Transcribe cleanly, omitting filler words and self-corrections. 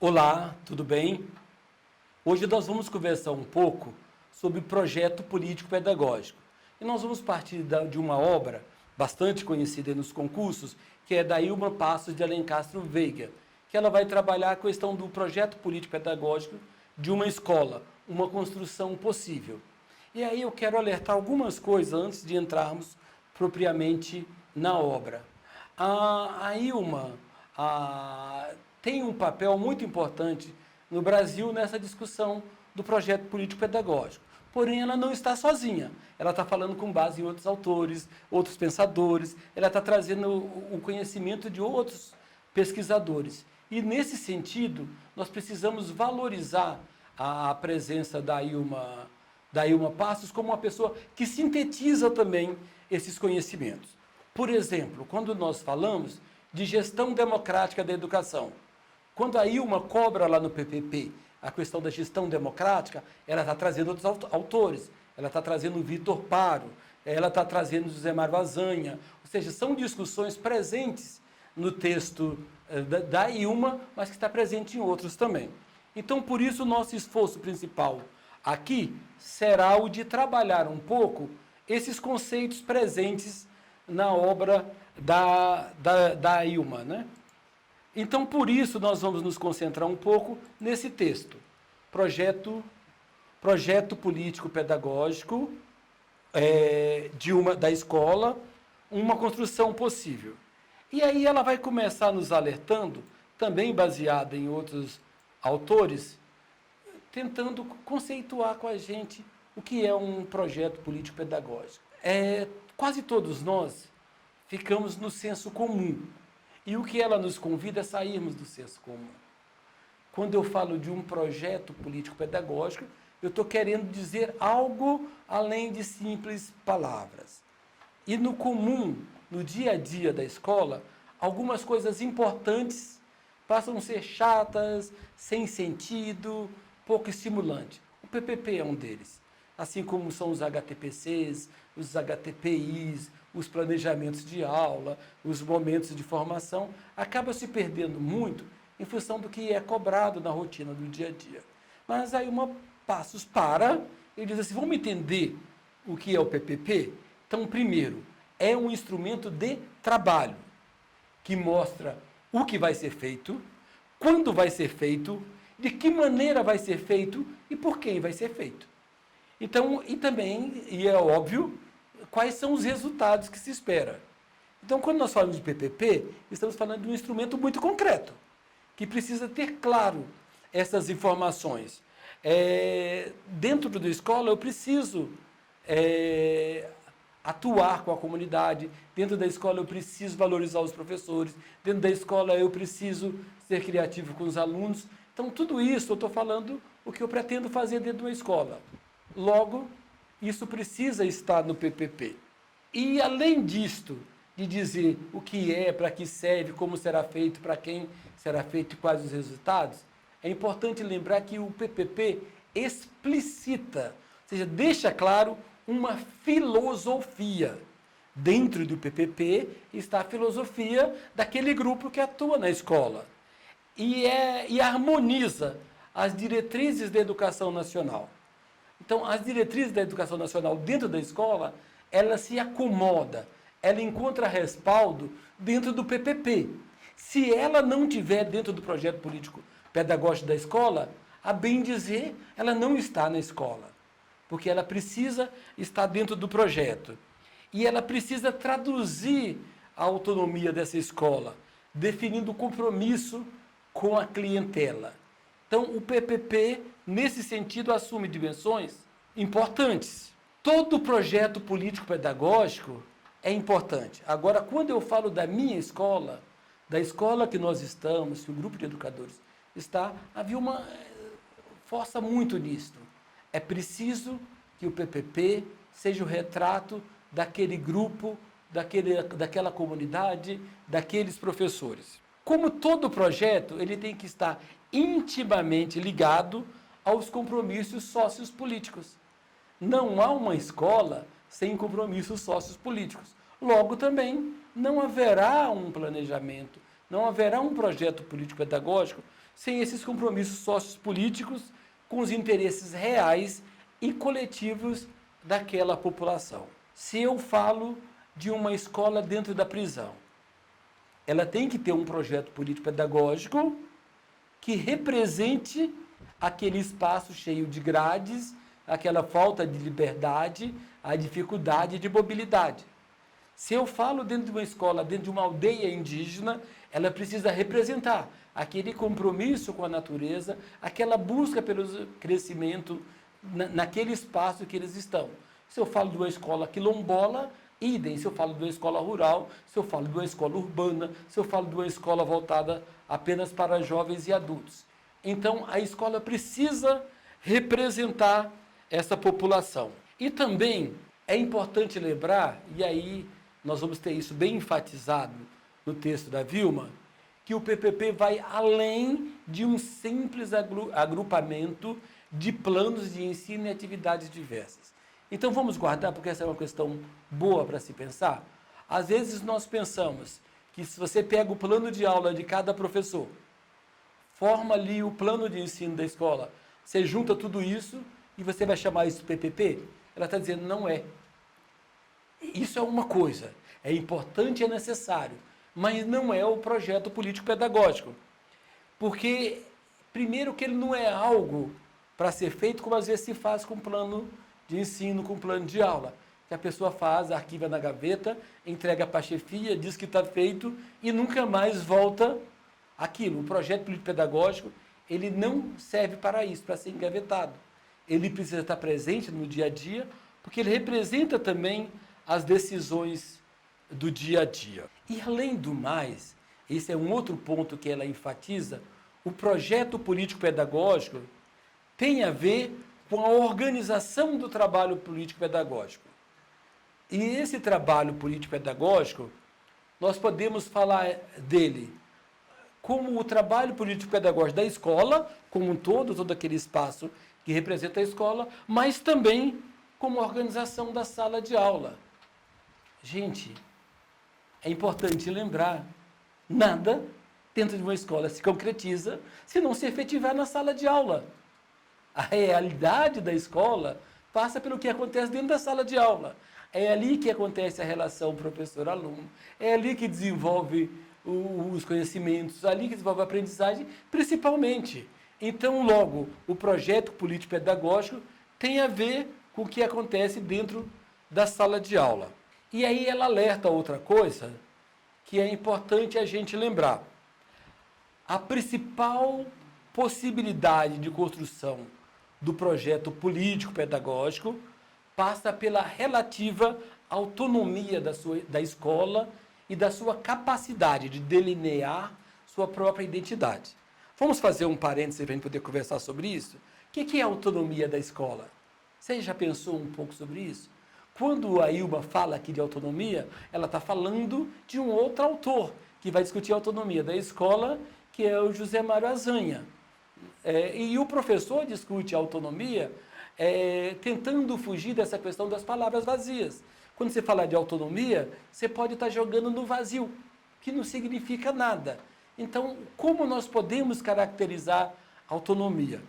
Olá, tudo bem? Hoje nós vamos conversar um pouco sobre projeto político-pedagógico. E nós vamos partir de uma obra bastante conhecida nos concursos, que é da Ilma Passos de Alencastro Veiga, que ela vai trabalhar a questão do projeto político-pedagógico de uma escola, uma construção possível. E aí eu quero alertar algumas coisas antes de entrarmos propriamente na obra. A Ilma tem um papel muito importante no Brasil nessa discussão do projeto político-pedagógico. Porém, ela não está sozinha. Ela está falando com base em outros autores, outros pensadores, ela está trazendo o conhecimento de outros pesquisadores. E, nesse sentido, nós precisamos valorizar a presença da Ilma Passos como uma pessoa que sintetiza também esses conhecimentos. Por exemplo, quando nós falamos de gestão democrática da educação, quando a Ilma cobra lá no PPP a questão da gestão democrática, ela está trazendo outros autores, ela está trazendo o Vitor Paro, ela está trazendo o José Mário Azanha, ou seja, são discussões presentes no texto da Ilma, mas que está presente em outros também. Então, por isso, o nosso esforço principal aqui será o de trabalhar um pouco esses conceitos presentes na obra da Ilma, né? Então, por isso, nós vamos nos concentrar um pouco nesse texto. Projeto político-pedagógico da escola, uma construção possível. E aí ela vai começar nos alertando, também baseada em outros autores, tentando conceituar com a gente o que é um projeto político-pedagógico. Quase todos nós ficamos no senso comum. E o que ela nos convida é sairmos do senso comum. Quando eu falo de um projeto político-pedagógico, eu estou querendo dizer algo além de simples palavras. E no comum, no dia a dia da escola, algumas coisas importantes passam a ser chatas, sem sentido, pouco estimulante. O PPP é um deles. Assim como são os HTPCs, os HTPIs, os planejamentos de aula, os momentos de formação, acaba se perdendo muito em função do que é cobrado na rotina do dia a dia. Mas aí uma Passos e diz assim, vamos entender o que é o PPP? Então, primeiro, é um instrumento de trabalho, que mostra o que vai ser feito, quando vai ser feito, de que maneira vai ser feito e por quem vai ser feito. Então, e é óbvio, quais são os resultados que se espera. Então, quando nós falamos de PPP, estamos falando de um instrumento muito concreto, que precisa ter claro essas informações. Dentro da escola, eu preciso atuar com a comunidade, dentro da escola eu preciso valorizar os professores, dentro da escola eu preciso ser criativo com os alunos. Então, tudo isso eu estou falando o que eu pretendo fazer dentro de uma escola. Logo, isso precisa estar no PPP. E, além disto, de dizer o que é, para que serve, como será feito, para quem será feito e quais os resultados, é importante lembrar que o PPP explicita, ou seja, deixa claro uma filosofia. Dentro do PPP está a filosofia daquele grupo que atua na escola e harmoniza as diretrizes da educação nacional. Então, as diretrizes da educação nacional dentro da escola, ela se acomoda, ela encontra respaldo dentro do PPP. Se ela não tiver dentro do projeto político pedagógico da escola, a bem dizer, ela não está na escola, porque ela precisa estar dentro do projeto. E ela precisa traduzir a autonomia dessa escola, definindo o compromisso com a clientela. Então, o PPP, nesse sentido, assume dimensões importantes. Todo projeto político-pedagógico é importante. Agora, quando eu falo da minha escola, da escola que nós estamos, que o grupo de educadores está, havia uma força muito nisto. É preciso que o PPP seja o retrato daquele grupo, daquela comunidade, daqueles professores. Como todo projeto, ele tem que estar intimamente ligado aos compromissos sociopolíticos. Não há uma escola sem compromissos sociopolíticos. Logo, também, não haverá um planejamento, não haverá um projeto político-pedagógico sem esses compromissos sociopolíticos com os interesses reais e coletivos daquela população. Se eu falo de uma escola dentro da prisão, ela tem que ter um projeto político-pedagógico que represente aquele espaço cheio de grades, aquela falta de liberdade, a dificuldade de mobilidade. Se eu falo dentro de uma escola, dentro de uma aldeia indígena, ela precisa representar aquele compromisso com a natureza, aquela busca pelo crescimento naquele espaço que eles estão. Se eu falo de uma escola quilombola, idem. Se eu falo de uma escola rural, se eu falo de uma escola urbana, se eu falo de uma escola voltada apenas para jovens e adultos. Então, a escola precisa representar essa população. E também é importante lembrar, e aí nós vamos ter isso bem enfatizado no texto da Vilma, que o PPP vai além de um simples agrupamento de planos de ensino e atividades diversas. Então vamos guardar, porque essa é uma questão boa para se pensar. Às vezes nós pensamos que se você pega o plano de aula de cada professor, forma ali o plano de ensino da escola, você junta tudo isso e você vai chamar isso de PPP? Ela está dizendo, não é. Isso é uma coisa, é importante e é necessário, mas não é o projeto político-pedagógico. Porque, primeiro, que ele não é algo para ser feito como às vezes se faz com plano de ensino, com plano de aula, que a pessoa faz, arquiva na gaveta, entrega para a chefia, diz que está feito e nunca mais volta aquilo. O projeto político-pedagógico, ele não serve para isso, para ser engavetado. Ele precisa estar presente no dia a dia, porque ele representa também as decisões do dia a dia. E, além do mais, esse é um outro ponto que ela enfatiza, o projeto político-pedagógico tem a ver com a organização do trabalho político-pedagógico. E esse trabalho político-pedagógico, nós podemos falar dele como o trabalho político-pedagógico da escola, como um todo aquele espaço que representa a escola, mas também como a organização da sala de aula. Gente, é importante lembrar, nada dentro de uma escola se concretiza se não se efetivar na sala de aula. A realidade da escola passa pelo que acontece dentro da sala de aula. É ali que acontece a relação professor-aluno, é ali que desenvolve os conhecimentos, ali que desenvolve a aprendizagem, principalmente. Então, logo, o projeto político-pedagógico tem a ver com o que acontece dentro da sala de aula. E aí ela alerta outra coisa que é importante a gente lembrar. A principal possibilidade de construção do projeto político-pedagógico passa pela relativa autonomia da escola e da sua capacidade de delinear sua própria identidade. Vamos fazer um parêntese para a gente poder conversar sobre isso? O que é a autonomia da escola? Você já pensou um pouco sobre isso? Quando a Ilma fala aqui de autonomia, ela está falando de um outro autor que vai discutir a autonomia da escola, que é o José Mário Azanha. E o professor discute a autonomia tentando fugir dessa questão das palavras vazias. Quando você fala de autonomia, você pode estar jogando no vazio, que não significa nada. Então, como nós podemos caracterizar autonomia?